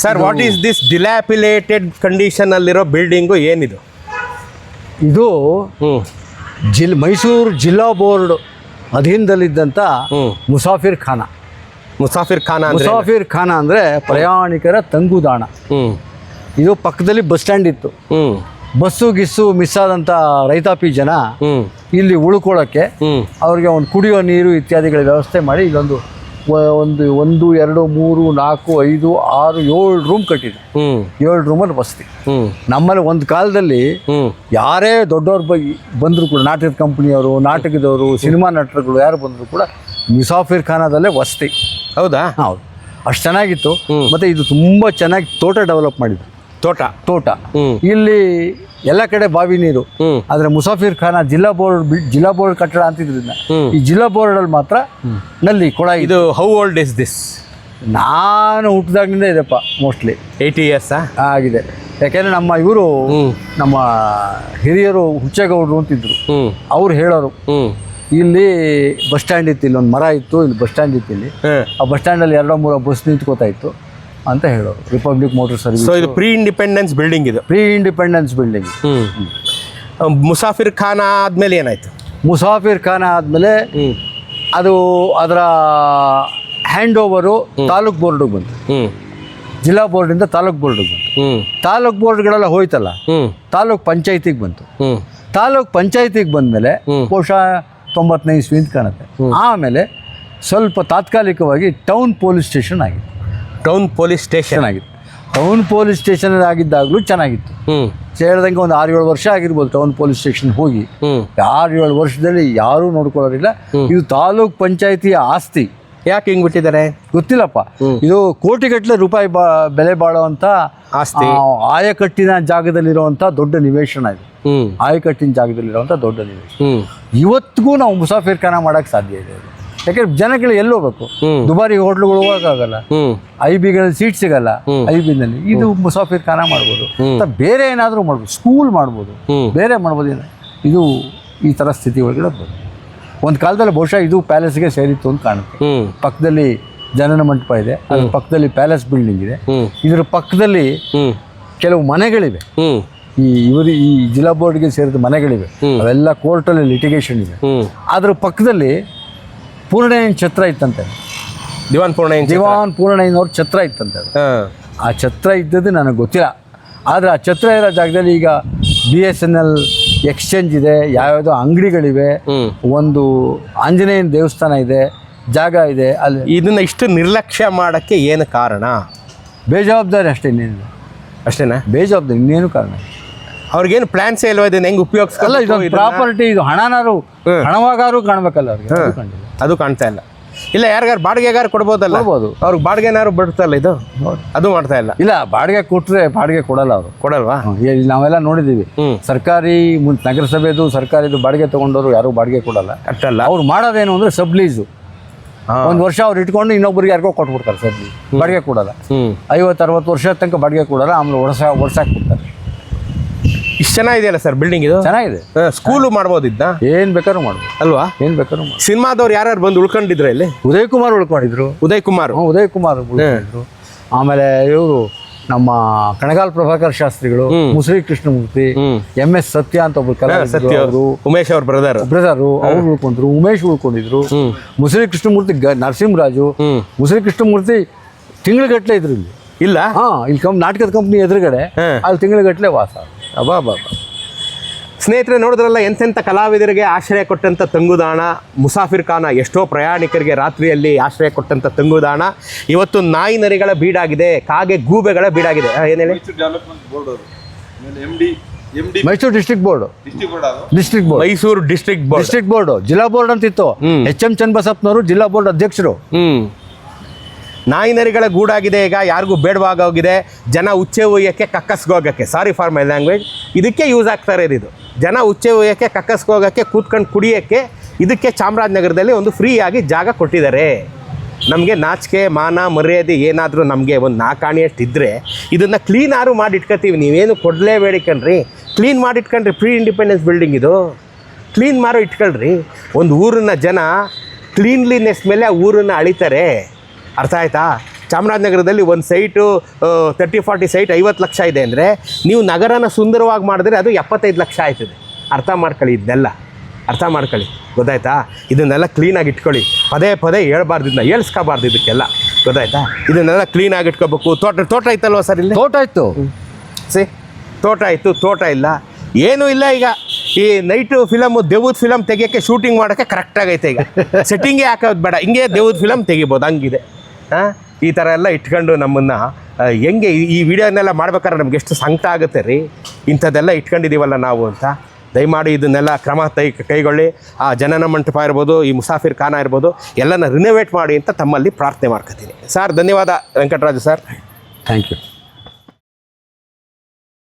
Sir what is this dilapidated ಕಂಡೀಷನಲ್ಲಿರೋ building ಏನಿದು? ಇದು ಹ್ಞೂ ಮೈಸೂರು ಜಿಲ್ಲಾ ಬೋರ್ಡ್ ಅಧೀನದಲ್ಲಿದ್ದಂಥ ಮುಸಾಫಿರ್ ಖಾನ. ಮುಸಾಫಿರ್ ಖಾನ ಅಂದರೆ ಮುಸಾಫಿರ್ ಖಾನ ಅಂದರೆ ಪ್ರಯಾಣಿಕರ ತಂಗುದಾಣ. ಹ್ಞೂ ಇದು ಪಕ್ಕದಲ್ಲಿ ಬಸ್ ಸ್ಟ್ಯಾಂಡ್ ಇತ್ತು. ಹ್ಞೂ ಬಸ್ಸು ಗಿಸ್ಸು ಮಿಸ್ ಆದಂಥ ರೈತಾಪಿ ಜನ ಹ್ಞೂ ಇಲ್ಲಿ ಉಳ್ಕೊಳ್ಳೋಕ್ಕೆ ಹ್ಞೂ ಅವ್ರಿಗೆ ಒಂದು ಕುಡಿಯೋ ನೀರು ಇತ್ಯಾದಿಗಳ ವ್ಯವಸ್ಥೆ ಮಾಡಿ ಇಲ್ಲೊಂದು 1 2 3 4 5 6 7 ರೂಮ್ ಕಟ್ಟಿದ್ರು. 7 ರೂಮಲ್ಲಿ ವಸತಿ. ನಮ್ಮಲ್ಲಿ ಒಂದು ಕಾಲದಲ್ಲಿ ಯಾರೇ ದೊಡ್ಡವ್ರು ಬಂದರೂ ಕೂಡ ನಾಟಕದ ಕಂಪ್ನಿಯವರು, ನಾಟಕದವರು, ಸಿನಿಮಾ ನಟರುಗಳು ಯಾರು ಬಂದರೂ ಕೂಡ ಮುಸಾಫಿರ್ ಖಾನದಲ್ಲೇ ವಸತಿ. ಹೌದಾ? ಹೌದು, ಅಷ್ಟು ಚೆನ್ನಾಗಿತ್ತು. ಮತ್ತು ಇದು ತುಂಬ ಚೆನ್ನಾಗಿ ತೋಟ ಡೆವಲಪ್ ಮಾಡಿದ್ರು. ತೋಟ ಇಲ್ಲಿ ಎಲ್ಲ ಕಡೆ ಬಾವಿ ನೀರು. ಆದರೆ ಮುಸಾಫಿರ್ ಖಾನ ಜಿಲ್ಲಾ ಬೋರ್ಡ್ ಕಟ್ಟಡ ಅಂತಿದ್ರಿಂದ ಈ ಜಿಲ್ಲಾ ಬೋರ್ಡಲ್ಲಿ ಮಾತ್ರ ನಲ್ಲಿ ಕೊಳ. ಇದು ಹೌ ಓಲ್ಡ್ ಇಸ್ ದಿಸ್? ನಾನು ಹುಟ್ಟಿದಾಗಿನಿಂದ ಇದೆಪ್ಪ, ಮೋಸ್ಟ್ಲಿ 80 years ಆಗಿದೆ. ಯಾಕೆಂದರೆ ನಮ್ಮ ಹಿರಿಯರು ಹುಚ್ಚೇಗೌಡರು ಅಂತಿದ್ರು. ಅವ್ರು ಹೇಳೋರು ಇಲ್ಲಿ ಬಸ್ ಸ್ಟ್ಯಾಂಡ್ ಇತ್ತು, ಇಲ್ಲೊಂದು ಮರ ಇತ್ತು, ಇಲ್ಲಿ ಬಸ್ ಸ್ಟ್ಯಾಂಡ್ ಇತ್ತು, ಇಲ್ಲಿ ಆ ಬಸ್ ಸ್ಟ್ಯಾಂಡಲ್ಲಿ 2-3 ಬಸ್ ನಿಂತ್ಕೋತಾ ಇತ್ತು ಅಂತ ಹೇಳೋರು. Republic motor service. ಸೊ ಇದು ಪ್ರೀ ಇಂಡಿಪೆಂಡೆನ್ಸ್ ಬಿಲ್ಡಿಂಗ್. ಇದು ಪ್ರೀ ಇಂಡಿಪೆಂಡೆನ್ಸ್ ಬಿಲ್ಡಿಂಗ್. ಮುಸಾಫಿರ್ ಖಾನ ಆದಮೇಲೆ ಏನಾಯಿತು? ಮುಸಾಫಿರ್ ಖಾನ ಆದಮೇಲೆ ಅದರ ಹ್ಯಾಂಡ್ ಓವರು ತಾಲೂಕ್ ಬೋರ್ಡಿಗೆ ಬಂತು. ಜಿಲ್ಲಾ ಬೋರ್ಡಿಂದ ತಾಲೂಕ್ ಬೋರ್ಡಿಗೆ ಬಂತು. ತಾಲೂಕ್ ಬೋರ್ಡ್ಗಳೆಲ್ಲ ಹೋಯ್ತಲ್ಲ, ತಾಲೂಕ್ ಪಂಚಾಯತಿಗೆ ಬಂತು. ತಾಲೂಕ್ ಪಂಚಾಯತಿಗೆ ಬಂದಮೇಲೆ ಬಹುಶಃ 95 ಇಸ್ವಿ ಅಂತ ಕಾಣುತ್ತೆ. ಆಮೇಲೆ ಸ್ವಲ್ಪ ತಾತ್ಕಾಲಿಕವಾಗಿ ಟೌನ್ ಪೊಲೀಸ್ ಸ್ಟೇಷನ್ ಆಗಿತ್ತು. ಟೌನ್ ಪೊಲೀಸ್ ಸ್ಟೇಷನ್ ಆಗಿದ್ದಾಗಲೂ ಚೆನ್ನಾಗಿತ್ತು. ಹೇಳ್ದಂಗೆ ಒಂದು 6-7 ವರ್ಷ ಆಗಿರ್ಬೋದು ಟೌನ್ ಪೊಲೀಸ್ ಸ್ಟೇಷನ್ ಹೋಗಿ. 6-7 ವರ್ಷದಲ್ಲಿ ಯಾರೂ ನೋಡ್ಕೊಳ್ಳೋರಿಲ್ಲ. ಇದು ತಾಲೂಕ್ ಪಂಚಾಯತಿಯ ಆಸ್ತಿ. ಯಾಕೆ ಹಿಂಗೆ ಬಿಟ್ಟಿದ್ದಾರೆ ಗೊತ್ತಿಲ್ಲಪ್ಪ. ಇದು ಕೋಟಿಗಟ್ಟಲೆ ರೂಪಾಯಿ ಬೆಲೆ ಬಾಳುವಂಥ ಆಸ್ತಿ. ಆಯಕಟ್ಟಿನ ಜಾಗದಲ್ಲಿರುವಂಥ ದೊಡ್ಡ ನಿವೇಶನ ಇದು. ಆಯಕಟ್ಟಿನ ಜಾಗದಲ್ಲಿರುವಂಥ ದೊಡ್ಡ ನಿವೇಶನ. ಇವತ್ತಿಗೂ ನಾವು ಮುಸಾಫಿರ್ ಖಾನ ಮಾಡೋಕ್ಕೆ ಸಾಧ್ಯ ಇದೆ. ಯಾಕೆಂದ್ರೆ ಜನಗಳು ಎಲ್ಲಿ ಹೋಗ್ಬೇಕು? ದುಬಾರಿ ಹೋಟ್ಲುಗಳು ಹೋಗೋಕ್ಕಾಗಲ್ಲ, IBಗಳಲ್ಲಿ ಸೀಟ್ ಸಿಗಲ್ಲ. IBನಲ್ಲಿ ಇದು ಮುಸಾಫಿರ್ ಖಾನ ಮಾಡ್ಬೋದು, ಬೇರೆ ಏನಾದರೂ ಮಾಡ್ಬೋದು, ಸ್ಕೂಲ್ ಮಾಡ್ಬೋದು, ಬೇರೆ ಮಾಡ್ಬೋದು. ಇದು ಈ ಥರ ಸ್ಥಿತಿ ಒಳಗಡೆ ಬರ್ಬೋದು. ಒಂದು ಕಾಲದಲ್ಲಿ ಬಹುಶಃ ಇದು ಪ್ಯಾಲೇಸ್ಗೆ ಸೇರಿತ್ತು ಅಂತ ಕಾಣುತ್ತೆ. ಪಕ್ಕದಲ್ಲಿ ಜನನ ಮಂಟಪ ಇದೆ, ಅದ್ರ ಪಕ್ಕದಲ್ಲಿ ಪ್ಯಾಲೇಸ್ ಬಿಲ್ಡಿಂಗ್ ಇದೆ. ಇದರ ಪಕ್ಕದಲ್ಲಿ ಕೆಲವು ಮನೆಗಳಿವೆ. ಈ ಜಿಲ್ಲಾ ಬೋರ್ಡ್ಗೆ ಸೇರಿದ ಮನೆಗಳಿವೆ. ಅವೆಲ್ಲ ಕೋರ್ಟಲ್ಲಿ ಲಿಟಿಗೇಷನ್ ಇದೆ. ಅದ್ರ ಪಕ್ಕದಲ್ಲಿ ಪೂರ್ಣಯ್ಯನ ಛತ್ರ ಇತ್ತಂತೆ. ದಿವಾನ್ ಪೂರ್ಣಯ್ಯನವ್ರ ಛತ್ರ ಇತ್ತಂತೆ. ಆ ಛತ್ರ ಇದ್ದದ್ದು ನನಗೆ ಗೊತ್ತಿಲ್ಲ. ಆದರೆ ಆ ಛತ್ರ ಇರೋ ಜಾಗದಲ್ಲಿ ಈಗ BSNL ಎಕ್ಸ್ಚೇಂಜ್ ಇದೆ, ಯಾವ್ಯಾವುದೋ ಅಂಗಡಿಗಳಿವೆ, ಒಂದು ಆಂಜನೇಯನ ದೇವಸ್ಥಾನ ಇದೆ, ಜಾಗ ಇದೆ. ಅಲ್ಲಿ ಇದನ್ನ ಇಷ್ಟು ನಿರ್ಲಕ್ಷ್ಯ ಮಾಡೋಕ್ಕೆ ಏನು ಕಾರಣ? ಬೇಜವಾಬ್ದಾರಿ ಅಷ್ಟೇ, ಇನ್ನೇನು ಅಷ್ಟೇನಾ? ಬೇಜವಾಬ್ದಾರಿ, ಇನ್ನೇನು ಕಾರಣ? ಅವ್ರಿಗೇನು ಪ್ಲಾನ್ಸೇ ಇಲ್ವಾ ಇದನ್ನ ಹೆಂಗೆ ಉಪಯೋಗಿಸಲ್ಲ? ಇದೊಂದು ಪ್ರಾಪರ್ಟಿ, ಇದು ಹಣವಾಗಾರು ಕಾಣಬೇಕಲ್ಲ ಅವ್ರಿಗೆ. ಅದು ಕಾಣ್ತಾ ಇಲ್ಲ. ಇಲ್ಲ ಯಾರಿಗಾರು ಬಾಡಿಗೆಗಾರು ಕೊಡ್ಬೋದಲ್ಲ? ಅವ್ರಿಗೆ ಬಾಡಿಗೆನಾರು ಬಿಡ್ತಲ್ಲ, ಇದು ಅದು ಮಾಡ್ತಾ ಇಲ್ಲ. ಇಲ್ಲ, ಬಾಡಿಗೆ ಕೊಟ್ಟರೆ ಬಾಡಿಗೆ ಕೊಡಲ್ಲ ಅವರು. ಕೊಡಲ್ವಾ? ನಾವೆಲ್ಲ ನೋಡಿದ್ದೀವಿ. ಸರ್ಕಾರಿ ನಗರಸಭೆದು ಸರ್ಕಾರಿದು ಬಾಡಿಗೆ ತೊಗೊಂಡವರು ಯಾರು ಬಾಡಿಗೆ ಕೊಡಲ್ಲ. ಅಷ್ಟಲ್ಲ, ಅವ್ರು ಮಾಡೋದೇನು ಅಂದರೆ ಸಬ್ಲೀಸು. 1 ವರ್ಷ ಅವ್ರು ಇಟ್ಕೊಂಡು ಇನ್ನೊಬ್ಬರಿಗೆ ಯಾರಿಗೋ ಕೊಟ್ಬಿಡ್ತಾರೆ ಸಬ್ಲೀಸ್. ಬಾಡಿಗೆ ಕೊಡಲ್ಲ. 50-60 ವರ್ಷ ತನಕ ಬಾಡಿಗೆ ಕೊಡಲ್ಲ. ಆಮೇಲೆ ಒಡ್ಸಾಕ್ಬಿಡ್ತಾರೆ. ಇಷ್ಟು ಚೆನ್ನಾಗಿದೆಯಲ್ಲ ಸರ್ ಬಿಲ್ಡಿಂಗ್? ಇದು ಚೆನ್ನಾಗಿದೆ. ಸ್ಕೂಲು ಮಾಡ್ಬೋದಿದ್ದ? ಏನು ಬೇಕಾದ್ರೂ ಮಾಡ್ಬೋದು ಅಲ್ವಾ? ಏನು ಬೇಕಾದ್ರೂ ಮಾಡ್ಬೋದು. ಸಿನಿಮಾದವ್ರು ಯಾರು ಬಂದು ಉಳ್ಕೊಂಡಿದ್ರು ಇಲ್ಲಿ? ಉದಯ್ ಕುಮಾರ್ ಉಳ್ಕೊಂಡಿದ್ರು. ಉದಯ್ ಕುಮಾರ್ ಉಳ್ಕೊಂಡಿದ್ರು. ಆಮೇಲೆ ಇವರು ನಮ್ಮ ಕಣಗಾಲ್ ಪ್ರಭಾಕರ್ ಶಾಸ್ತ್ರಿಗಳು, ಮುಸುರಿ ಕೃಷ್ಣಮೂರ್ತಿ, MS ಸತ್ಯ ಅಂತ ಒಬ್ರು ಕಲಾವಿದರು, ಉಮೇಶ್ ಅವ್ರ ಬ್ರದರು ಅವ್ರು ಉಳ್ಕೊಂಡ್ರು. ಉಮೇಶ್ ಉಳ್ಕೊಂಡಿದ್ರು. ಮುಸುರಿ ಕೃಷ್ಣಮೂರ್ತಿ, ನರಸಿಂಹರಾಜು. ಮುಸುರಿ ಕೃಷ್ಣಮೂರ್ತಿ ತಿಂಗಳಗಟ್ಟಲೆ ಇದ್ರು ಇಲ್ಲಿ. ಇಲ್ಲ, ಇಲ್ಲಿ ನಾಟಕದ ಕಂಪ್ನಿ ಎದುರುಗಡೆ ಅಲ್ಲಿ ತಿಂಗಳಗಟ್ಟಲೆ ವಾಸ. ಅಬ್ಬಾ. ಸ್ನೇಹಿತರೆ ನೋಡಿದ್ರಲ್ಲ, ಎಂತೆಂಥ ಕಲಾವಿದರಿಗೆ ಆಶ್ರಯ ಕೊಟ್ಟಂಥ ತಂಗುದಾಣ ಮುಸಾಫಿರ್ ಖಾನ. ಎಷ್ಟೋ ಪ್ರಯಾಣಿಕರಿಗೆ ರಾತ್ರಿಯಲ್ಲಿ ಆಶ್ರಯ ಕೊಟ್ಟಂಥ ತಂಗುದಾಣ ಇವತ್ತು ನಾಯಿ ನರಿಗಳ ಬೀಡಾಗಿದೆ, ಕಾಗೆ ಗೂಬೆಗಳ ಬೀಡಾಗಿದೆ. ಏನು ಹೇಳಿ? Mysuru district board, Mysuru district board ಜಿಲ್ಲಾ ಬೋರ್ಡ್ ಅಂತಿತ್ತು. HM ಚನ್ನಬಸಪ್ಪನವರು ಜಿಲ್ಲಾ ಬೋರ್ಡ್ ಅಧ್ಯಕ್ಷರು. ನಾಯಿ ನರಿಗಳ ಗೂಡಾಗಿದೆ. ಈಗ ಯಾರಿಗೂ ಬೇಡವಾಗೋಗಿದೆ. ಜನ ಉಚ್ಚೆ ಒಯ್ಯೋಕ್ಕೆ ಕಕ್ಕಸ್ಗೋಗಕ್ಕೆ, ಸಾರಿ ಫಾರ್ ಮೈ ಲ್ಯಾಂಗ್ವೇಜ್, ಇದಕ್ಕೆ ಯೂಸ್ ಆಗ್ತಾರೆ. ಇದು ಜನ ಉಚ್ಚೆ ಒಯ್ಯೋಕ್ಕೆ ಕಕ್ಕಸ್ಗೋಗಕ್ಕೆ, ಕೂತ್ಕೊಂಡು ಕುಡಿಯೋಕ್ಕೆ ಇದಕ್ಕೆ ಚಾಮರಾಜನಗರದಲ್ಲಿ ಒಂದು ಫ್ರೀಯಾಗಿ ಜಾಗ ಕೊಟ್ಟಿದ್ದಾರೆ. ನಮಗೆ ನಾಚಿಕೆ ಮಾನ ಮರ್ಯಾದೆ ಏನಾದರೂ ನಮಗೆ ಒಂದು ನಾಕಾಣಿಯಷ್ಟಿದ್ದರೆ ಇದನ್ನು ಕ್ಲೀನಾರು ಮಾಡಿ ಇಟ್ಕೊತೀವಿ. ನೀವೇನು ಕೊಡಲೇಬೇಡಿ ಕಣ್ರಿ, ಕ್ಲೀನ್ ಮಾಡಿ ಇಟ್ಕೊಂಡ್ರಿ. ಪ್ರೀ ಇಂಡಿಪೆಂಡೆನ್ಸ್ ಬಿಲ್ಡಿಂಗ್ ಇದು, ಕ್ಲೀನ್ ಮಾರೋ ಇಟ್ಕೊಳ್ರಿ. ಒಂದು ಊರನ್ನ ಜನ ಕ್ಲೀನ್ಲಿನೆಸ್ ಮೇಲೆ ಆ ಊರನ್ನು ಅಳಿತಾರೆ. ಅರ್ಥ ಆಯ್ತಾ? ಚಾಮರಾಜನಗರದಲ್ಲಿ ಒಂದು ಸೈಟು 30-40 ಸೈಟ್ 50 ಲಕ್ಷ ಇದೆ ಅಂದರೆ ನೀವು ನಗರನ ಸುಂದರವಾಗಿ ಮಾಡಿದ್ರೆ ಅದು 75 ಲಕ್ಷ ಆಯ್ತದೆ. ಅರ್ಥ ಮಾಡ್ಕೊಳ್ಳಿ, ಇದನ್ನೆಲ್ಲ ಅರ್ಥ ಮಾಡ್ಕೊಳ್ಳಿ, ಗೊತ್ತಾಯ್ತಾ? ಇದನ್ನೆಲ್ಲ ಕ್ಲೀನಾಗಿ ಇಟ್ಕೊಳ್ಳಿ, ಪದೇ ಪದೇ ಹೇಳ್ಬಾರ್ದು, ಇದನ್ನ ಹೇಳ್ಸ್ಕೋಬಾರ್ದು ಇದಕ್ಕೆಲ್ಲ, ಗೊತ್ತಾಯ್ತಾ? ಇದನ್ನೆಲ್ಲ ಕ್ಲೀನಾಗಿ ಇಟ್ಕೋಬೇಕು. ತೋಟ ಐತಲ್ವ ಸರ್ ಇಲ್ಲಿ? ತೋಟ ಇತ್ತು ತೋಟ ಇತ್ತು, ತೋಟ ಇಲ್ಲ, ಏನೂ ಇಲ್ಲ. ಈಗ ಈ ನೈಟು ಫಿಲಮು ದೆವ್ವದ ಫಿಲಮ್ ತೆಗಿಯೋಕ್ಕೆ ಶೂಟಿಂಗ್ ಮಾಡೋಕ್ಕೆ ಕರೆಕ್ಟಾಗೈತೆ. ಈಗ ಸೆಟ್ಟಿಂಗೇ ಹಾಕೋದು ಬೇಡ, ಹಿಂಗೆ ದೆವ್ವದ ಫಿಲಮ್ ತೆಗಿಬೋದು, ಹಂಗಿದೆ. ಈ ಥರ ಎಲ್ಲ ಇಟ್ಕೊಂಡು ನಮ್ಮನ್ನು ಹೆಂಗೆ ಈ ವಿಡಿಯೋನೆಲ್ಲ ಮಾಡ್ಬೇಕಾದ್ರೆ ನಮ್ಗೆ ಎಷ್ಟು ಸಂಕಟ ಆಗುತ್ತೆ ರೀ, ಇಂಥದ್ದೆಲ್ಲ ಇಟ್ಕೊಂಡಿದ್ದೀವಲ್ಲ ನಾವು ಅಂತ. ದಯಮಾಡಿ ಇದನ್ನೆಲ್ಲ ಕ್ರಮ ಕೈಗೊಳ್ಳಿ. ಆ ಜನನ ಮಂಟಪ ಇರ್ಬೋದು, ಈ ಮುಸಾಫಿರ್ ಖಾನ ಇರ್ಬೋದು, ಎಲ್ಲನ ರಿನೋವೇಟ್ ಮಾಡಿ ಅಂತ ತಮ್ಮಲ್ಲಿ ಪ್ರಾರ್ಥನೆ ಮಾಡ್ಕೊತೀನಿ. ಸರ್ ಧನ್ಯವಾದ ವೆಂಕಟರಾಜು ಸರ್. Thank you.